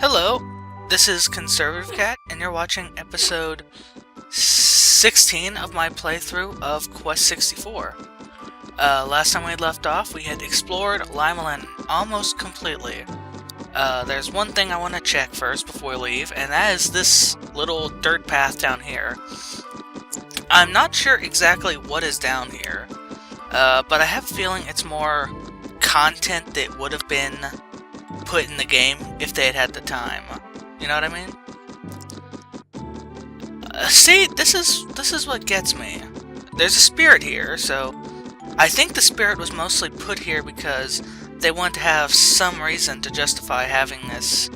Hello, this is Conservative Cat, and you're watching episode 16 of my playthrough of Quest 64. Last time we left off, we had explored Limelin almost completely. There's one thing I want to check first before we leave, and that is this little dirt path down here. I'm not sure exactly what is down here, but I have a feeling it's more content that would have been put in the game if they had had the time. You know what I mean? See, this is what gets me. There's a spirit here, so I think the spirit was mostly put here because they want to have some reason to justify having this.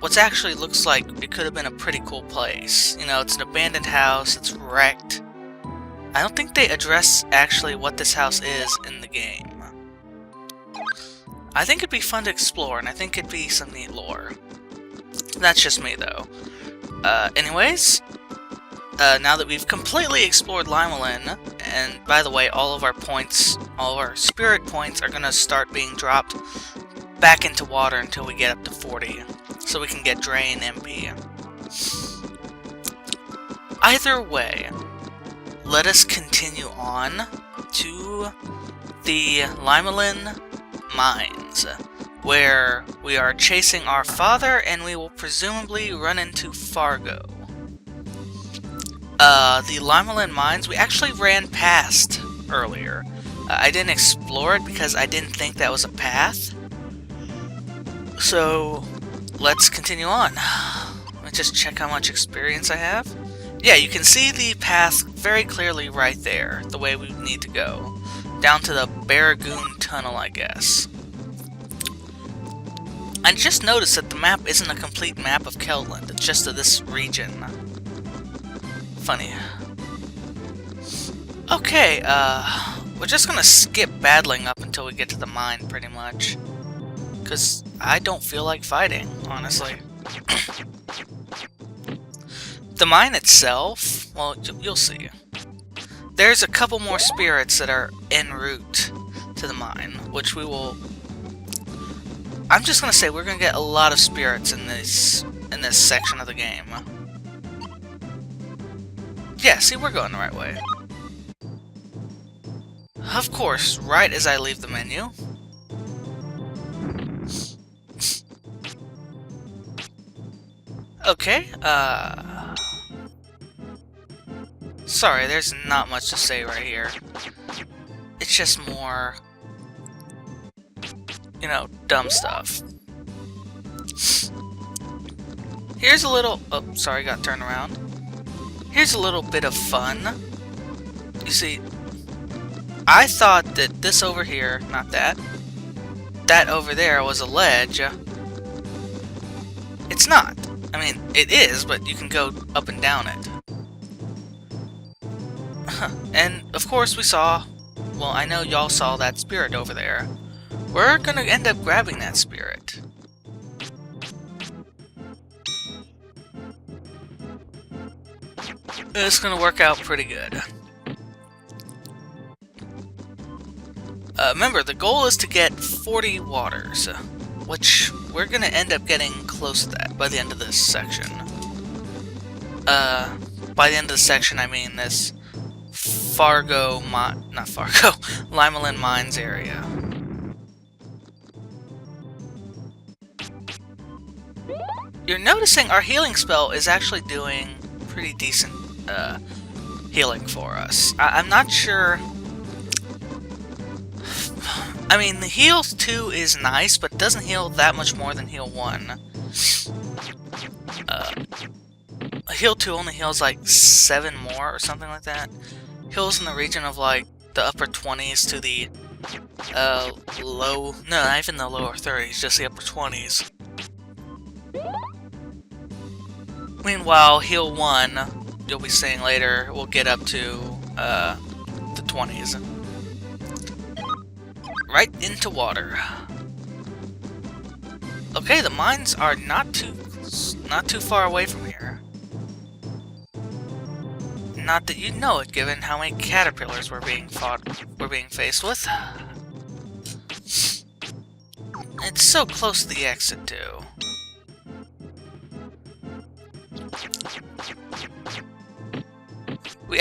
What actually looks like it could have been a pretty cool place. You know, it's an abandoned house, it's wrecked. I don't think they address actually what this house is in the game. I think it'd be fun to explore, and I think it'd be some neat lore. That's just me, though. Anyways, now that we've completely explored Limelin, and by the way, all of our spirit points are gonna start being dropped back into water until we get up to 40, so we can get Drain MP. Either way, let us continue on to the Limelin Mines, where we are chasing our father and we will presumably run into Fargo. The Limelin Mines we actually ran past earlier. I didn't explore it because I didn't think that was a path. So, let's continue on. Let me just check how much experience I have. Yeah, you can see the path very clearly right there, the way we need to go. Down to the Barragoon Tunnel, I guess. I just noticed that the map isn't a complete map of Keldland, it's just of this region. Funny. Okay, we're just gonna skip battling up until we get to the mine, pretty much. Because I don't feel like fighting, honestly. The mine itself, well, you'll see. There's a couple more spirits that are en route to the mine, which we will... I'm just gonna say we're gonna get a lot of spirits in this section of the game. Yeah, see, we're going the right way. Of course, right as I leave the menu. Okay, sorry, there's not much to say right here. It's just more, you know, dumb stuff. Here's a little... Oh, sorry, got turned around. Here's a little bit of fun. You see, I thought that this over here, not that, that over there was a ledge. It's not. I mean, it is, but you can go up and down it. And, of course, we saw... Well, I know y'all saw that spirit over there. We're gonna end up grabbing that spirit. It's gonna work out pretty good. Remember, the goal is to get 40 waters, which we're gonna end up getting close to that by the end of this section. By the end of the section, I mean this Limelin Mines area. You're noticing our healing spell is actually doing pretty decent healing for us. I'm not sure... I mean, the heal 2 is nice, but it doesn't heal that much more than heal 1. Heal 2 only heals like 7 more or something like that. Heals in the region of like the upper 20s to the low... No, not even the lower 30s, just the upper 20s. Meanwhile, heal 1, you'll be seeing later, will get up to the 20s. Right into water. Okay, the mines are not too far away from here. Not that you'd know it, given how many caterpillars we're being faced with. It's so close to the exit, too.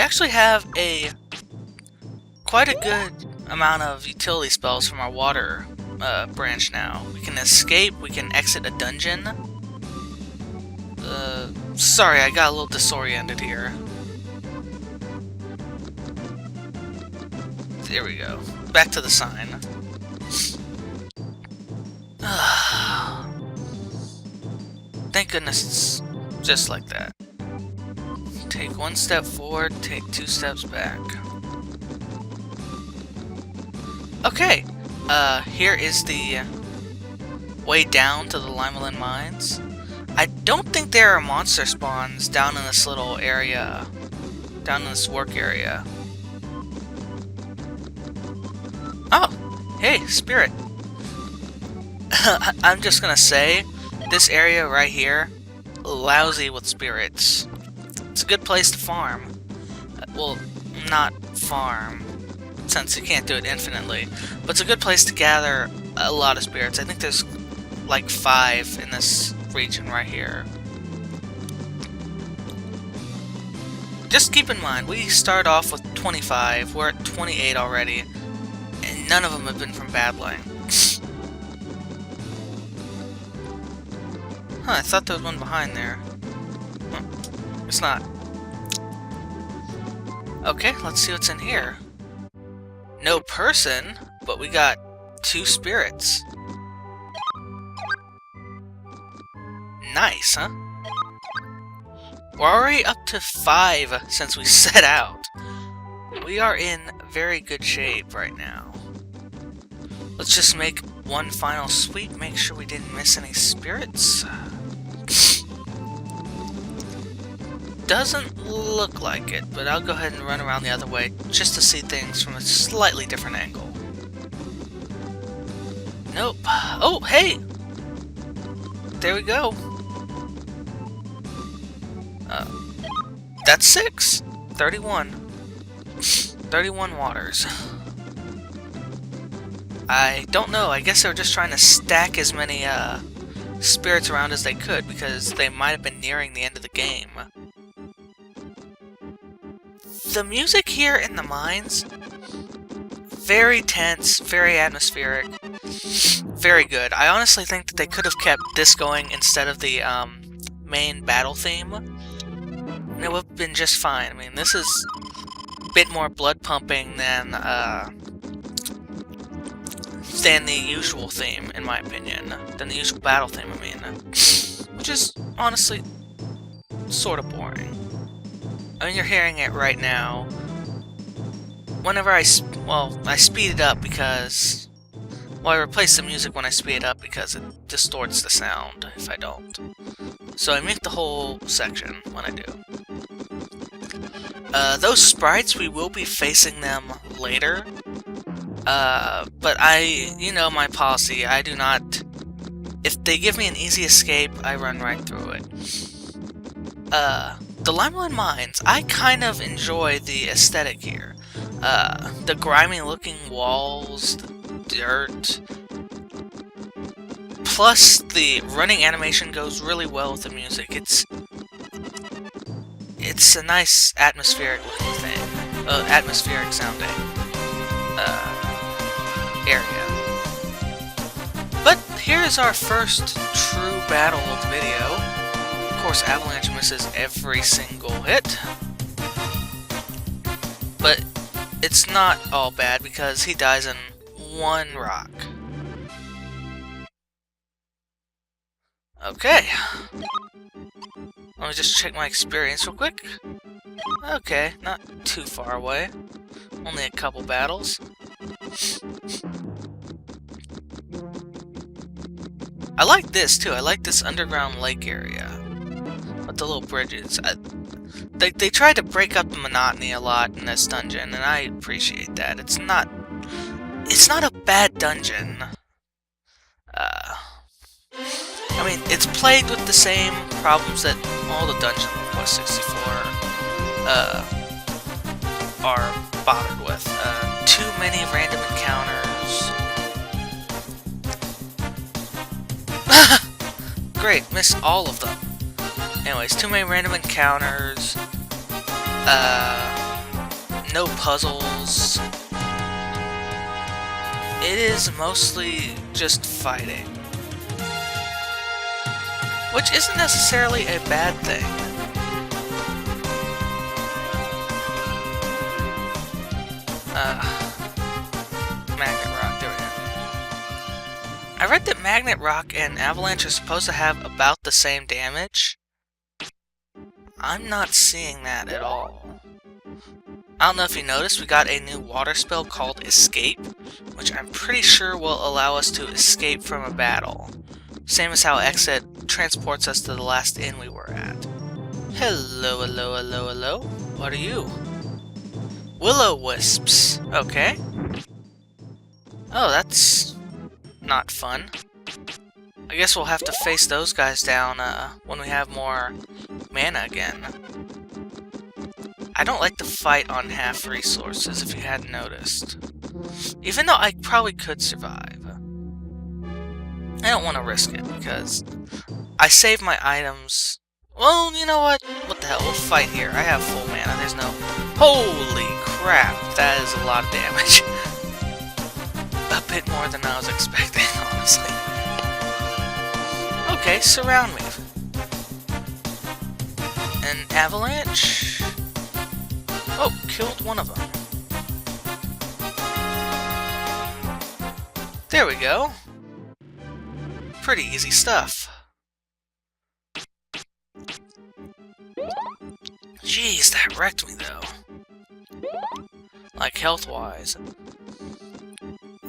actually have quite a good amount of utility spells from our water branch now. We can escape, we can exit a dungeon. Sorry, I got a little disoriented here. There we go. Back to the sign. Thank goodness it's just like that. Take one step forward, take 2 steps back. Okay, here is the way down to the Limelin mines. I don't think there are monster spawns down in this little area, down in this work area. Oh, hey, spirit. I'm just gonna say, this area right here, lousy with spirits. It's a good place to farm. Well, not farm, since you can't do it infinitely, but it's a good place to gather a lot of spirits. I think there's like 5 in this region right here. Just keep in mind, we start off with 25, we're at 28 already, and none of them have been from battling. Huh, I thought there was one behind there. It's not. Okay, let's see what's in here. No person, but we got 2 spirits. Nice, huh? We're already up to 5 since we set out. We are in very good shape right now. Let's just make one final sweep, make sure we didn't miss any spirits. Doesn't look like it, but I'll go ahead and run around the other way just to see things from a slightly different angle. Nope. Oh, hey! There we go. That's 6. 31. 31 waters. I don't know, I guess they were just trying to stack as many spirits around as they could because they might have been nearing the end of the game. The music here in the mines, very tense, very atmospheric, very good. I honestly think that they could have kept this going instead of the main battle theme. And it would have been just fine. I mean, this is a bit more blood pumping than the usual theme, in my opinion. Than the usual battle theme, I mean. Which is, honestly, sort of boring. I mean, you're hearing it right now. Whenever I speed it up because... Well, I replace the music when I speed it up because it distorts the sound if I don't. So I mute the whole section when I do. Those sprites, we will be facing them later. But you know my policy, I do not... If they give me an easy escape, I run right through it. The Limelin Mines, I kind of enjoy the aesthetic here. The grimy looking walls, the dirt... Plus, the running animation goes really well with the music. It's a nice atmospheric looking thing. Atmospheric sounding area. But here's our first true battle of the video. Of course, Avalanche misses every single hit. But it's not all bad because he dies in 1 rock. Okay. Let me just check my experience real quick. Okay, not too far away. Only a couple battles. I like this too. I like this underground lake area with the little bridges. They tried to break up the monotony a lot in this dungeon, and I appreciate that. It's not a bad dungeon. I mean, it's plagued with the same problems that all the dungeons of Quest 64 are bothered with. Too many random encounters. Great, missed all of them. Anyways, too many random encounters. No puzzles. It is mostly just fighting. Which isn't necessarily a bad thing. Magnet Rock, there we go. I read that Magnet Rock and Avalanche are supposed to have about the same damage. I'm not seeing that at all. I don't know if you noticed, we got a new water spell called Escape, which I'm pretty sure will allow us to escape from a battle. Same as how Exit transports us to the last inn we were at. Hello, hello, hello, hello. What are you? Will-o-wisps. Okay. Oh, that's not fun. I guess we'll have to face those guys down when we have more mana again. I don't like to fight on half resources, if you hadn't noticed. Even though I probably could survive. I don't want to risk it, because I save my items. Well, you know what? What the hell, we'll fight here. I have full mana, there's no... Holy crap, that is a lot of damage. A bit more than I was expecting, honestly. Okay, surround me. An avalanche? Oh, killed one of them. There we go. Pretty easy stuff. Jeez, that wrecked me though. Like health-wise.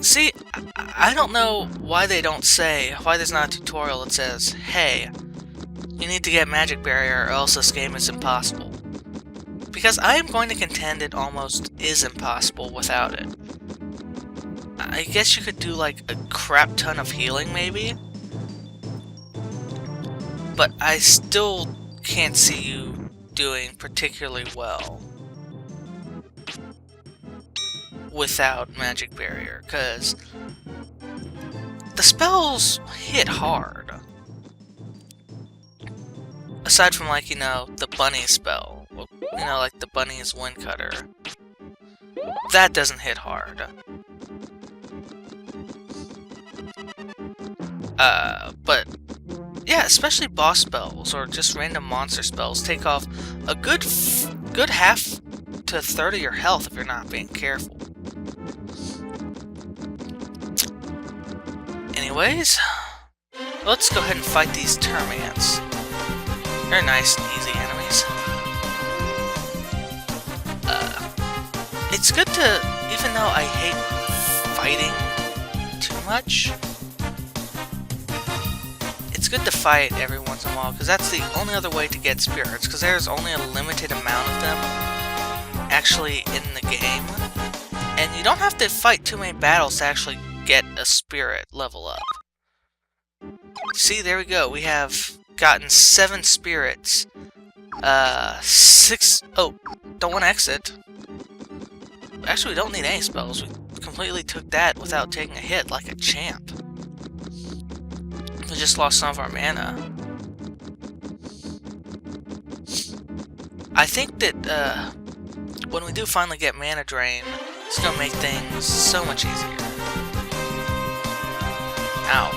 See, I don't know why they don't say, why there's not a tutorial that says, hey, you need to get Magic Barrier or else this game is impossible. Because I am going to contend it almost is impossible without it. I guess you could do like a crap ton of healing maybe? But I still can't see you doing particularly well without Magic Barrier, because the spells hit hard. Aside from, like, you know, the bunny spell. You know, like the bunny's wind cutter. That doesn't hit hard. But yeah, especially boss spells or just random monster spells take off a good half to a third of your health if you're not being careful. Anyways, let's go ahead and fight these term ants. They're nice and easy enemies. It's good to, even though I hate fighting too much, it's good to fight every once in a while, because that's the only other way to get spirits, because there's only a limited amount of them actually in the game, and you don't have to fight too many battles to actually get a spirit level up. See, there we go, we have gotten 7 spirits, 6, oh, don't want to exit. Actually, we don't need any spells, we completely took that without taking a hit like a champ. We just lost some of our mana. I think that when we do finally get mana drain, it's gonna make things so much easier. Ow.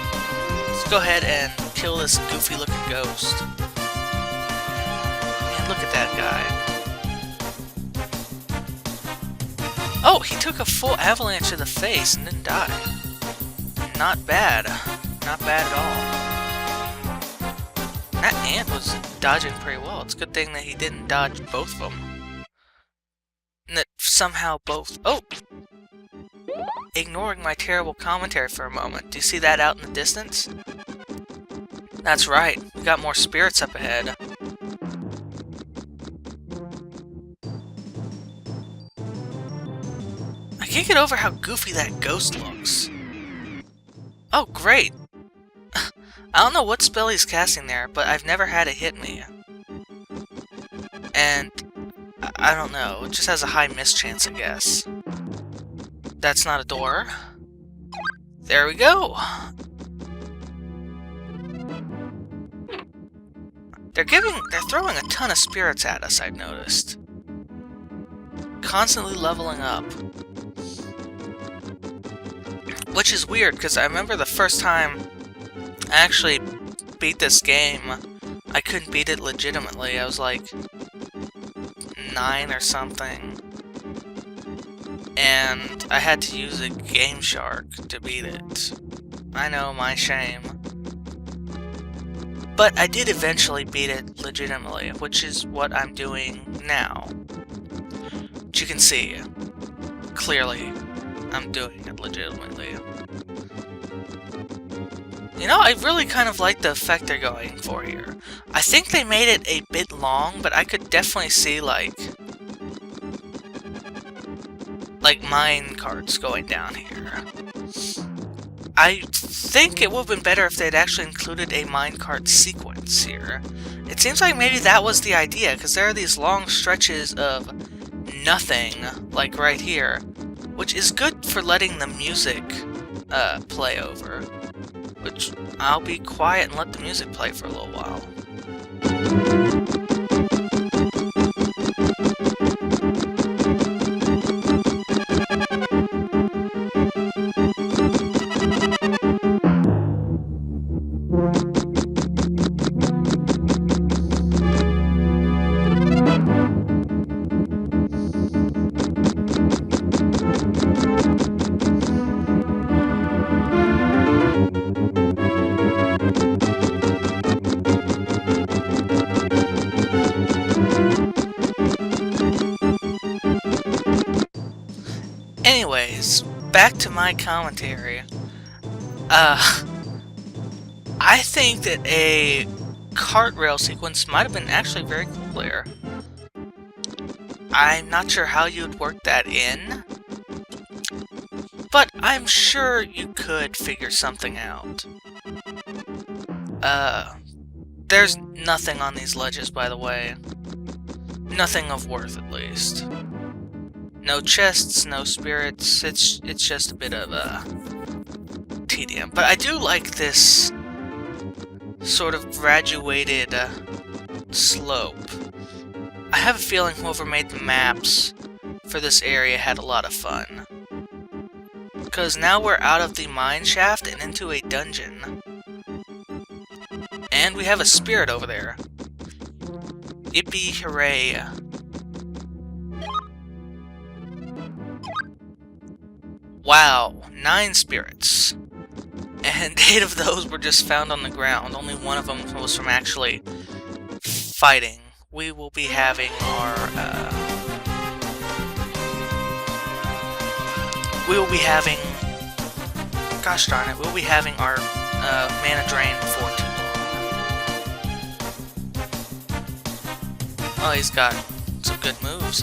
Let's go ahead and kill this goofy looking ghost. And look at that guy. Oh, he took a full avalanche to the face and didn't die. Not bad. Not bad at all. That ant was dodging pretty well. It's a good thing that he didn't dodge both of them. And that somehow both... Oh! Ignoring my terrible commentary for a moment. Do you see that out in the distance? That's right. We got more spirits up ahead. I can't get over how goofy that ghost looks. Oh, great! I don't know what spell he's casting there, but I've never had it hit me. And I don't know, it just has a high miss chance, I guess. That's not a door. There we go! They're throwing a ton of spirits at us, I've noticed. constantly leveling up. Which is weird, because I remember the first time I actually beat this game, I couldn't beat it legitimately. I was like 9 or something. And I had to use a Game Shark to beat it. I know, my shame. But I did eventually beat it legitimately, which is what I'm doing now. But you can see, clearly, I'm doing it legitimately. You know, I really kind of like the effect they're going for here. I think they made it a bit long, but I could definitely see, like mine carts going down here. I think it would have been better if they'd actually included a minecart sequence here. It seems like maybe that was the idea, because there are these long stretches of nothing, like right here, which is good for letting the music play over. Which, I'll be quiet and let the music play for a little while. Anyways, back to my commentary. I think that a cart rail sequence might have been actually very cool here. I'm not sure how you'd work that in, but I'm sure you could figure something out. There's nothing on these ledges, by the way. Nothing of worth, at least. No chests, no spirits, it's just a bit of tedium. But I do like this sort of graduated slope. I have a feeling whoever made the maps for this area had a lot of fun. Because now we're out of the mine shaft and into a dungeon. And we have a spirit over there. Yippee hooray. Wow, 9 spirits. And 8 of those were just found on the ground. Only one of them was from actually fighting. We will be having our, gosh darn it, we'll be having our, mana drain before too long. Oh, he's got some good moves.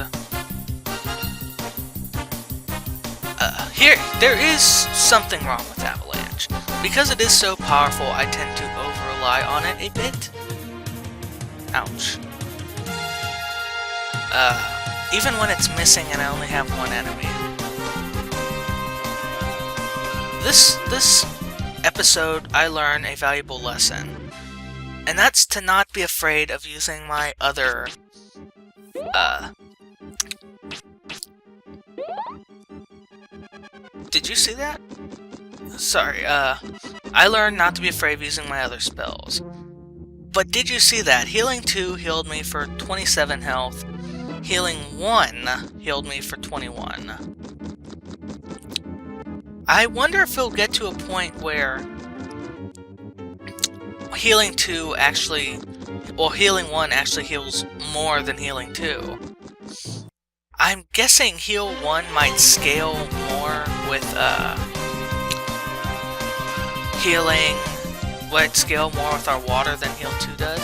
Here, there is something wrong with Avalanche. Because it is so powerful, I tend to over-rely on it a bit. Ouch. Even when it's missing and I only have one enemy. This episode, I learned a valuable lesson. And that's to not be afraid of using my other, Did you see that? Sorry, I learned not to be afraid of using my other spells. But did you see that? Healing 2 healed me for 27 health. Healing 1 healed me for 21. I wonder if it'll get to a point where healing 2 actually... Well, healing 1 actually heals more than healing 2. I'm guessing heal 1 might scale more with, healing... Might scale more with our water than heal 2 does.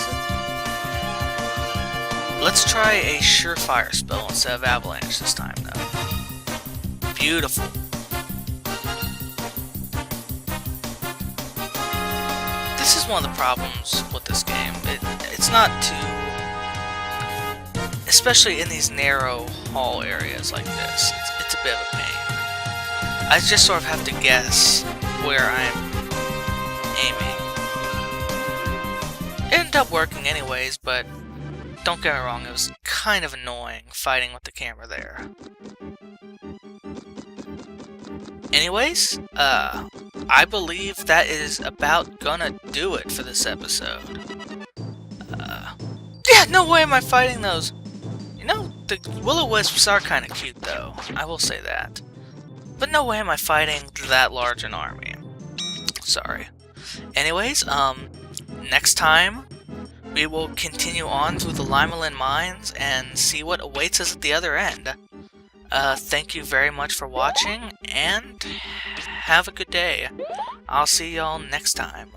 Let's try a surefire spell instead of avalanche this time, though. Beautiful. This is one of the problems with this game. It's not too... Especially in these narrow hall areas like this. It's a bit of a pain. I just sort of have to guess where I'm aiming. It ended up working anyways, but don't get me wrong, it was kind of annoying fighting with the camera there. Anyways, I believe that is about gonna do it for this episode. Yeah, no way am I fighting those! You know, the will-o-wisps are kind of cute though, I will say that. But no way am I fighting that large an army. Sorry. Anyways, next time, we will continue on through the Limelin mines and see what awaits us at the other end. Thank you very much for watching, and have a good day. I'll see y'all next time.